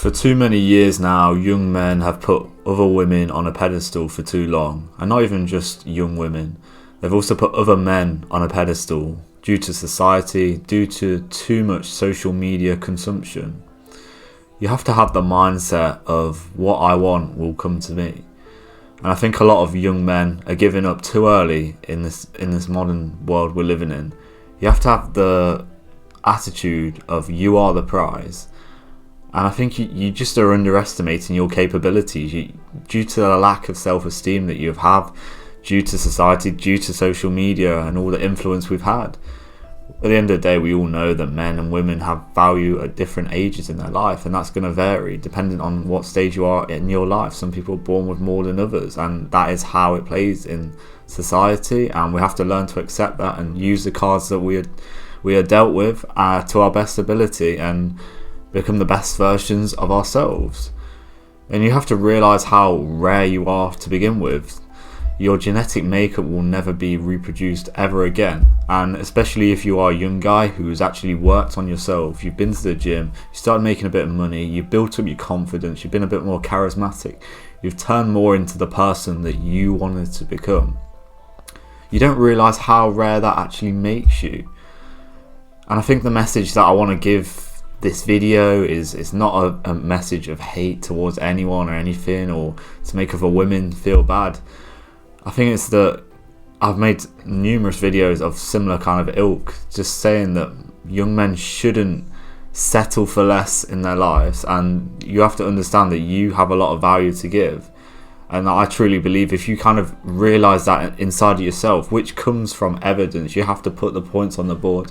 For too many years now, young men have put other women on a pedestal for too long. And not even just young women. They've also put other men on a pedestal due to society, due to too much social media consumption. You have to have the mindset of what I want will come to me. And I think a lot of young men are giving up too early in this modern world we're living in. You have to have the attitude of you are the prize. And I think you just are underestimating your capabilities due to the lack of self-esteem that you have, due to society, due to social media and all the influence we've had. At the end of the day, we all know that men and women have value at different ages in their life, and that's going to vary depending on what stage you are in your life. Some people are born with more than others, and that is how it plays in society, and we have to learn to accept that and use the cards that we are dealt with to our best ability and become the best versions of ourselves. And you have to realise how rare you are to begin with. Your genetic makeup will never be reproduced ever again, and especially if you are a young guy who's actually worked on yourself, you've been to the gym, you started making a bit of money, you've built up your confidence, you've been a bit more charismatic, you've turned more into the person that you wanted to become. You don't realise how rare that actually makes you. And I think the message that I want to give this video is not a message of hate towards anyone or anything, or to make other women feel bad. I think it's that I've made numerous videos of similar kind of ilk, just saying that young men shouldn't settle for less in their lives, and you have to understand that you have a lot of value to give. And I truly believe if you kind of realise that inside of yourself, which comes from evidence, you have to put the points on the board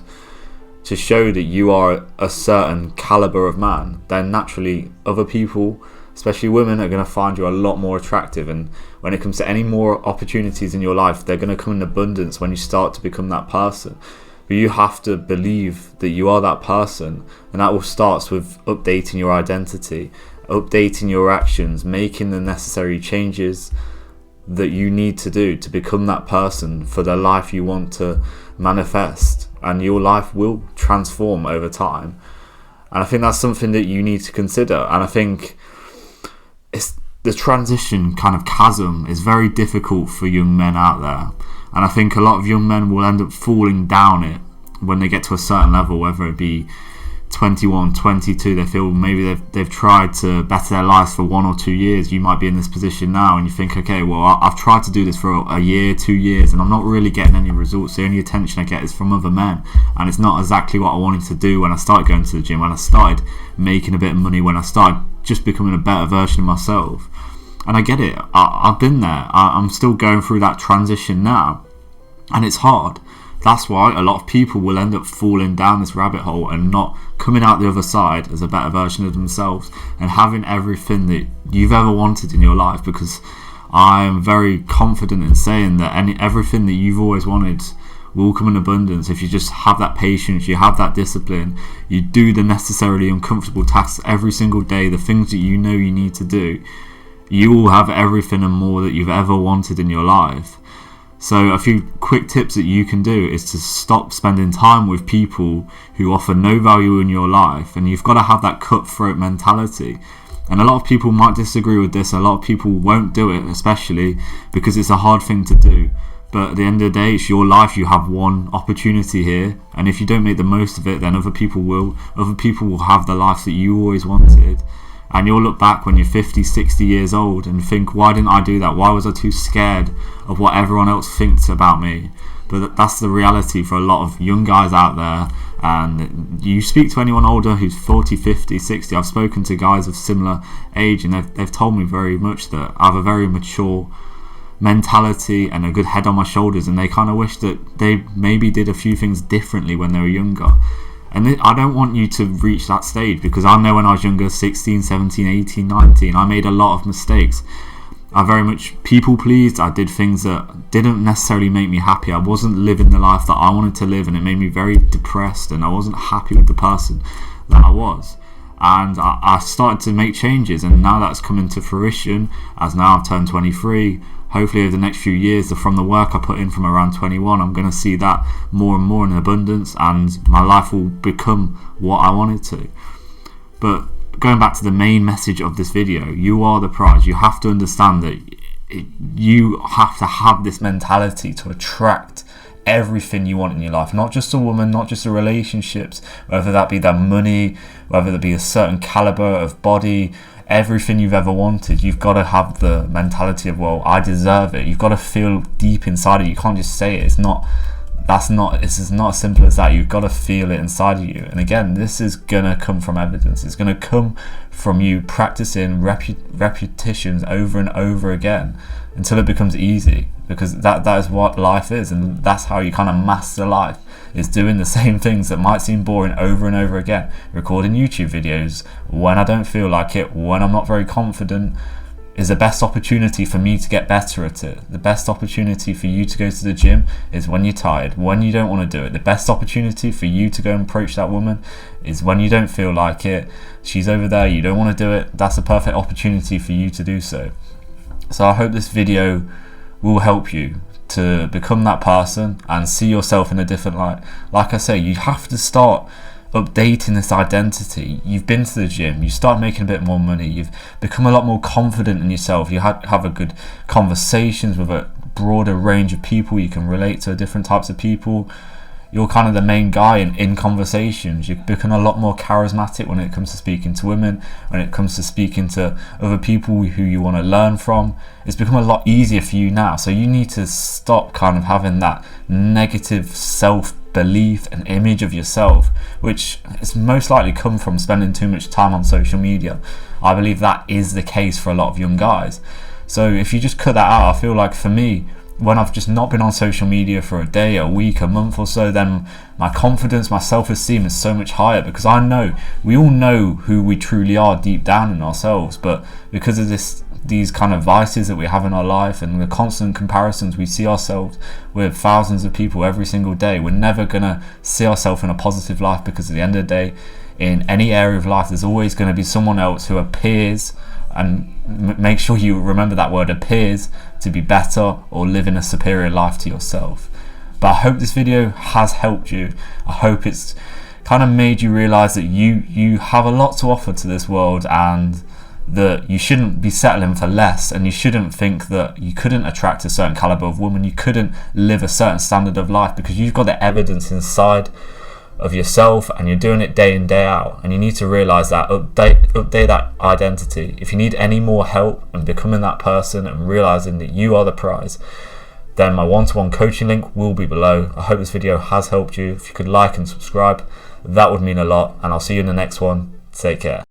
to show that you are a certain caliber of man, then naturally other people, especially women, are going to find you a lot more attractive. And when it comes to any more opportunities in your life, they're going to come in abundance when you start to become that person. But you have to believe that you are that person, and that all starts with updating your identity, updating your actions, making the necessary changes that you need to do to become that person for the life you want to manifest. And your life will transform over time. And I think that's something that you need to consider. And I think it's the transition kind of chasm is very difficult for young men out there. And I think a lot of young men will end up falling down it when they get to a certain level, whether it be 21, 22, they feel maybe they've tried to better their lives for 1 or 2 years. You might be in this position now and you think, okay, well, I've tried to do this for a year, 2 years, and I'm not really getting any results. The only attention I get is from other men, and it's not exactly what I wanted to do when I started going to the gym, when I started making a bit of money, when I started just becoming a better version of myself. And I get it, I've been there. I'm still going through that transition now, and it's hard. That's why a lot of people will end up falling down this rabbit hole and not coming out the other side as a better version of themselves and having everything that you've ever wanted in your life, because I am very confident in saying that everything that you've always wanted will come in abundance if you just have that patience, you have that discipline, you do the necessarily uncomfortable tasks every single day, the things that you know you need to do. You will have everything and more that you've ever wanted in your life. So a few quick tips that you can do is to stop spending time with people who offer no value in your life, and you've got to have that cutthroat mentality. And a lot of people might disagree with this, a lot of people won't do it, especially because it's a hard thing to do. But at the end of the day, it's your life, you have one opportunity here, and if you don't make the most of it, then other people will have the life that you always wanted. And you'll look back when you're 50, 60 years old and think, why didn't I do that? Why was I too scared of what everyone else thinks about me? But that's the reality for a lot of young guys out there. And you speak to anyone older who's 40, 50, 60. I've spoken to guys of similar age, and they've told me very much that I have a very mature mentality and a good head on my shoulders, and they kind of wish that they maybe did a few things differently when they were younger. And I don't want you to reach that stage, because I know when I was younger, 16, 17, 18, 19, I made a lot of mistakes. I very much people pleased. I did things that didn't necessarily make me happy. I wasn't living the life that I wanted to live, and it made me very depressed, and I wasn't happy with the person that I was. And I started to make changes, and now that's coming to fruition as now I've turned 23. Hopefully over the next few years, from the work I put in from around 21, I'm going to see that more and more in abundance, and my life will become what I want it to. But going back to the main message of this video, you are the prize. You have to understand that you have to have this mentality to attract everything you want in your life, not just a woman, not just the relationships, whether that be that money, whether that be a certain caliber of body, everything you've ever wanted. You've got to have the mentality of, well, I deserve it. You've got to feel deep inside of you. You can't just say it. It's not as simple as that. You've got to feel it inside of you. And again, this is gonna come from evidence. It's gonna come from you practicing repetitions over and over again until it becomes easy, because that is what life is, and that's how you kind of master life, is doing the same things that might seem boring over and over again. Recording YouTube videos when I don't feel like it, when I'm not very confident, is the best opportunity for me to get better at it. The best opportunity for you to go to the gym is when you're tired, when you don't want to do it. The best opportunity for you to go and approach that woman is when you don't feel like it. She's over there, you don't want to do it. That's a perfect opportunity for you to do so. So I hope this video will help you to become that person and see yourself in a different light. Like I say, you have to start updating this identity. You've been to the gym, you start making a bit more money, you've become a lot more confident in yourself, you have a good conversations with a broader range of people, you can relate to different types of people, you're kind of the main guy in conversations, you've become a lot more charismatic when it comes to speaking to women, when it comes to speaking to other people who you want to learn from. It's become a lot easier for you now, so you need to stop kind of having that negative self-belief and image of yourself, which has most likely come from spending too much time on social media. I believe that is the case for a lot of young guys. So if you just cut that out, I feel like for me, when I've just not been on social media for a day, a week, a month or so, then my confidence, my self-esteem is so much higher, because I know, we all know who we truly are deep down in ourselves, but because of these kind of vices that we have in our life and the constant comparisons we see ourselves with thousands of people every single day, we're never gonna see ourselves in a positive life, because at the end of the day, in any area of life, there's always going to be someone else who appears, and make sure you remember that word, appears, to be better or living a superior life to yourself. But I hope this video has helped you. I hope it's kind of made you realize that you have a lot to offer to this world, and that you shouldn't be settling for less, and you shouldn't think that you couldn't attract a certain caliber of woman, you couldn't live a certain standard of life, because you've got the evidence inside of yourself and you're doing it day in, day out. And you need to realize that, update that identity. If you need any more help in becoming that person and realizing that you are the prize, then my one-to-one coaching link will be below. I hope this video has helped you. If you could like and subscribe, that would mean a lot, and I'll see you in the next one. Take care.